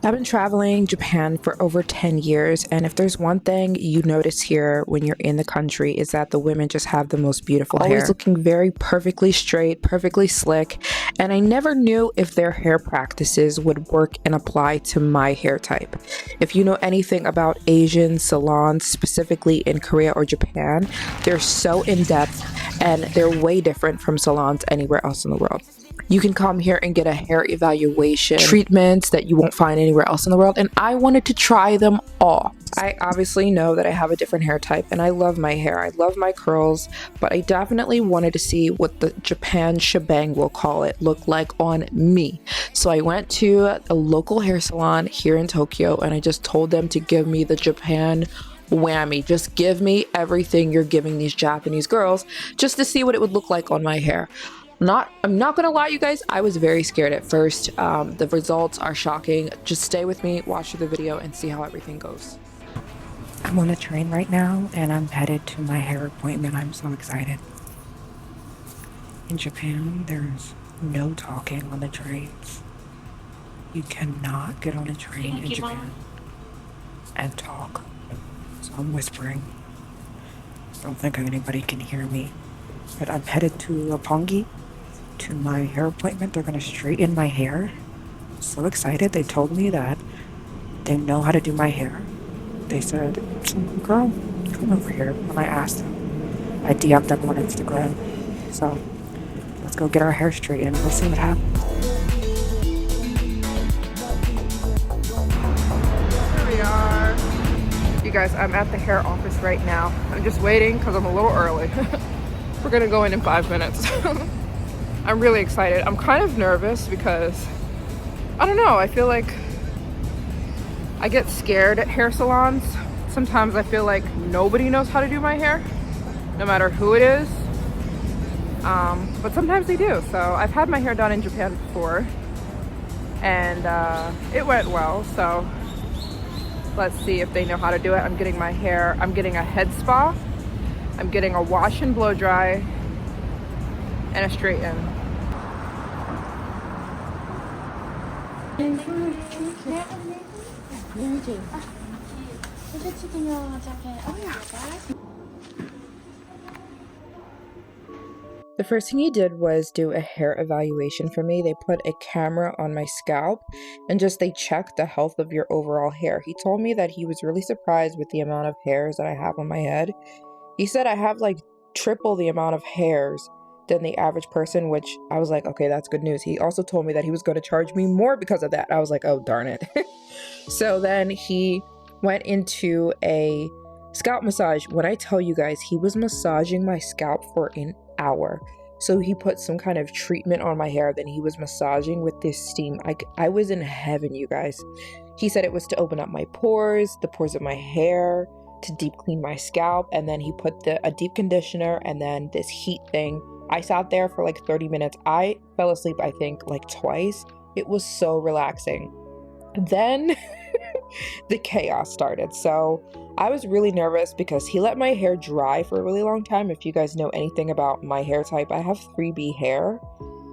I've been traveling Japan for over 10 years, and if there's one thing you notice here when you're in the country is that the women just have the most beautiful hair. Always looking very perfectly straight, perfectly slick, and I never knew if their hair practices would work and apply to my hair type. If you know anything about Asian salons, specifically in Korea or Japan, they're so in-depth and they're way different from salons anywhere else in the world. You can come here and get a hair evaluation, treatments that you won't find anywhere else in the world, and I wanted to try them all. I obviously know that I have a different hair type and I love my hair. I love my curls, but I definitely wanted to see what the Japan shebang, we'll call it, look like on me. So I went to a local hair salon here in Tokyo and I just told them to give me the Japan whammy. Just give me everything you're giving these Japanese girls just to see what it would look like on my hair. I'm not gonna lie, you guys, I was very scared at first. The results are shocking. Just stay with me, watch the video, and see how everything goes. I'm on a train right now, and I'm headed to my hair appointment. I'm so excited. In Japan, there's no talking on the trains. You cannot get on a train in Japan and talk. So I'm whispering. Don't think anybody can hear me. But I'm headed to Roppongi to my hair appointment. They're gonna straighten my hair. I'm so excited. They told me that they know how to do my hair. They said, girl, come over here. When I asked them, I DM'd them on Instagram. So let's go get our hair straightened. We'll see what happens. Here we are. You guys, I'm at the hair office right now. I'm just waiting because I'm a little early. We're gonna go in 5 minutes. I'm really excited. I'm kind of nervous because, I don't know, I feel like I get scared at hair salons. Sometimes I feel like nobody knows how to do my hair, no matter who it is. But sometimes they do. So I've had my hair done in Japan before and it went well. So let's see if they know how to do it. I'm getting a head spa. I'm getting a wash and blow dry and a straighten. The first thing he did was do a hair evaluation for me. They put a camera on my scalp and they checked the health of your overall hair. He told me that he was really surprised with the amount of hairs that I have on my head. He said I have like triple the amount of hairs than the average person, which I was like, okay, that's good news. He also told me that he was going to charge me more because of that. I was like, oh, darn it. So then he went into a scalp massage. When I tell you guys, he was massaging my scalp for an hour. So he put some kind of treatment on my hair, then he was massaging with this steam. I was in heaven, you guys. He said it was to open up my pores, the pores of my hair, to deep clean my scalp, and then he put a deep conditioner and then this heat thing. I sat there for like 30 minutes. I fell asleep, I think, like twice. It was so relaxing. Then the chaos started. So I was really nervous because he let my hair dry for a really long time. If you guys know anything about my hair type, I have 3B hair.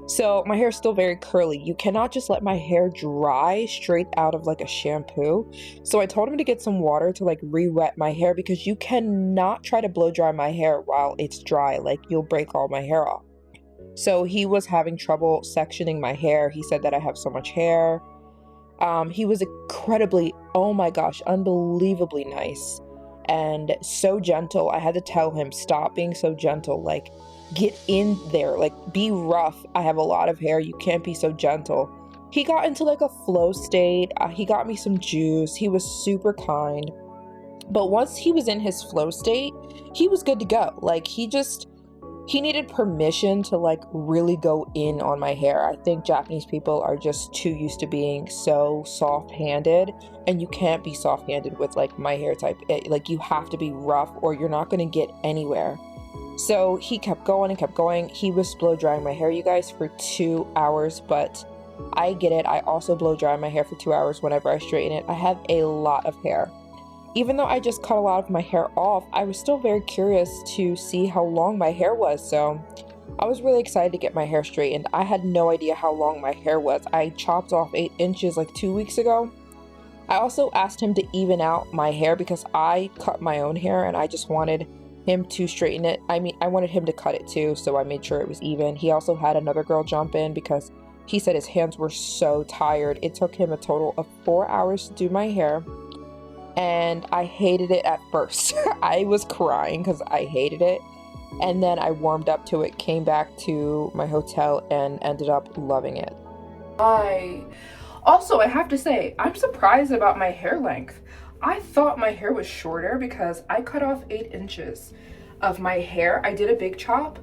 So my hair is still very curly. You cannot just let my hair dry straight out of like a shampoo. So I told him to get some water to like re-wet my hair because you cannot try to blow dry my hair while it's dry. Like you'll break all my hair off. So he was having trouble sectioning my hair. He said that I have so much hair. He was incredibly, oh my gosh, unbelievably nice and so gentle. I had to tell him, stop being so gentle. Like, get in there, like be rough. I have a lot of hair. You can't be so gentle. He got into like a flow state. He got me some juice. He was super kind. But once he was in his flow state, he was good to go. Like he needed permission to like really go in on my hair. I think Japanese people are just too used to being so soft-handed, and you can't be soft-handed with like my hair type. Like you have to be rough or you're not going to get anywhere. So he kept going and kept going. He was blow drying my hair, you guys, for 2 hours, but I get it. I also blow dry my hair for 2 hours whenever I straighten it. I have a lot of hair. Even though I just cut a lot of my hair off, I was still very curious to see how long my hair was. So I was really excited to get my hair straightened. I had no idea how long my hair was. I chopped off 8 inches like 2 weeks ago. I also asked him to even out my hair because I cut my own hair and I just wanted him to straighten it. I mean, I wanted him to cut it too, so I made sure it was even. He also had another girl jump in because he said his hands were so tired. It took him a total of 4 hours to do my hair, and I hated it at first. I was crying because I hated it, and then I warmed up to it, came back to my hotel, and ended up loving it. Also, I have to say, I'm surprised about my hair length. I thought my hair was shorter because I cut off 8 inches of my hair. I did a big chop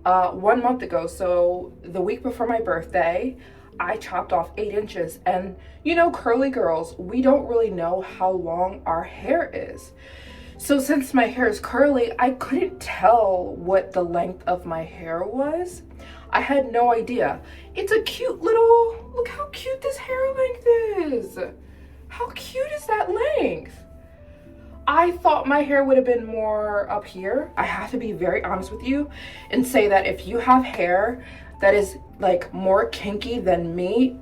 1 month ago. So the week before my birthday, I chopped off 8 inches. And you know, curly girls, we don't really know how long our hair is. So since my hair is curly, I couldn't tell what the length of my hair was. I had no idea. It's a cute little, look how cute this hair length is. How cute is that length? I thought my hair would have been more up here. I have to be very honest with you and say that if you have hair that is like more kinky than me,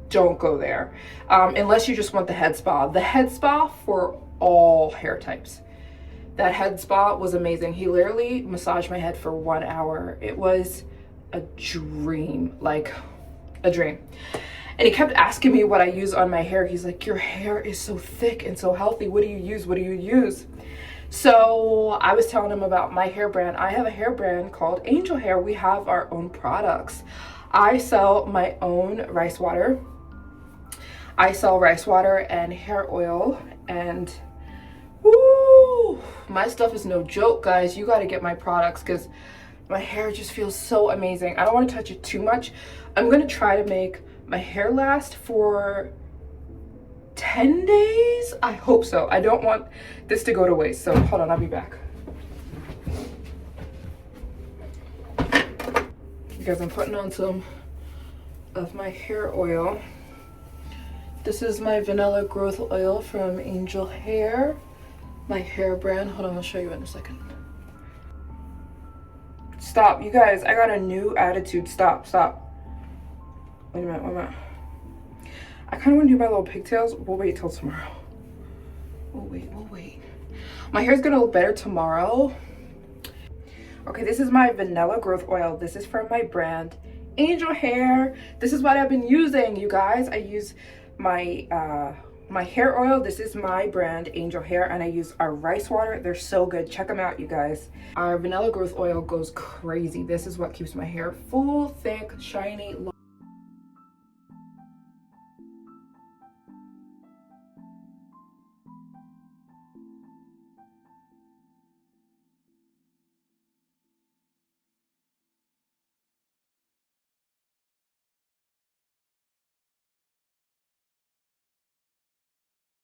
don't go there. Unless you just want the head spa. The head spa for all hair types. That head spa was amazing. He literally massaged my head for 1 hour. It was a dream, like a dream. And he kept asking me what I use on my hair. He's like, your hair is so thick and so healthy. What do you use? What do you use? So I was telling him about my hair brand. I have a hair brand called Angel Hair. We have our own products. I sell my own rice water. I sell rice water and hair oil, and woo, my stuff is no joke, guys. You got to get my products because my hair just feels so amazing. I don't want to touch it too much. I'm going to try to make my hair last for 10 days. I hope so. I don't want this to go to waste. So hold on, I'll be back. Because I'm putting on some of my hair oil. This is my vanilla growth oil from Angel Hair, my hair brand. Hold on, I'll show you in a second. Stop, you guys, I got a new attitude. Stop. Wait a minute. I kind of want to do my little pigtails. We'll wait till tomorrow. We'll wait. My hair's gonna look better tomorrow. Okay, this is my vanilla growth oil. This is from my brand, Angel Hair. This is what I've been using, you guys. I use my my hair oil. This is my brand, Angel Hair, and I use our rice water. They're so good. Check them out, you guys. Our vanilla growth oil goes crazy. This is what keeps my hair full, thick, shiny, long.